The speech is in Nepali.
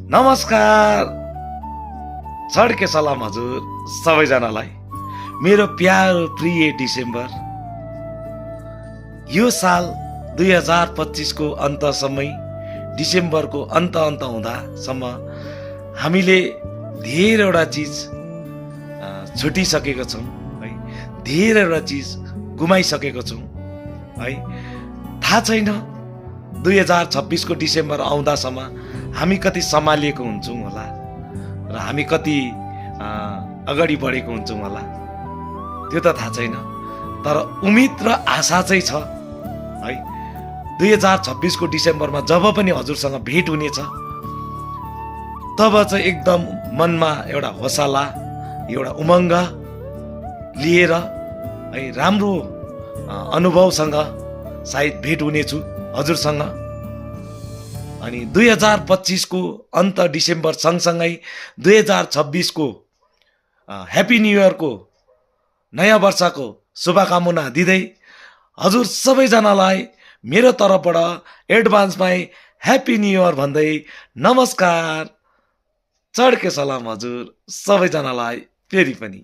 नमस्कार, चढके सलाम हजुर सबैजनालाई। मेरो प्यारो प्रिय डिसेम्बर, यो साल 2025 को अन्तसम्मै, डिसेम्बरको अन्त हुँदासम्म हामीले धेरैवटा चिज छुटिसकेका छौँ है, धेरैवटा चिज गुमाइसकेको छौँ है। थाहा छैन 2026 को डिसेम्बर आउँदासम्म हामी कति सम्हालिएको हुन्छौँ होला र हामी कति अगाडि बढेको हुन्छौँ होला, त्यो त थाहा छैन। तर उम्मिद र आशा चाहिँ छ है। 2026 को डिसेम्बरमा जब पनि हजुरसँग भेट हुनेछ, तब चाहिँ एकदम मनमा एउटा हौसला, एउटा उमङ्ग लिएर है, राम्रो अनुभवसँग सायद भेट हुनेछु हजुरसँग। अनि 2025 को अन्त डिसेम्बर सँगसँगै 2026 को ह्याप्पी न्यू इयर को नयाँ वर्षको शुभकामना दिँदै हजुर सबैजनालाई मेरो तर्फबाट एडभान्समै ह्याप्पी न्यू इयर भन्दै नमस्कार, चढके सलाम हजुर सबैजनालाई फेरि पनि।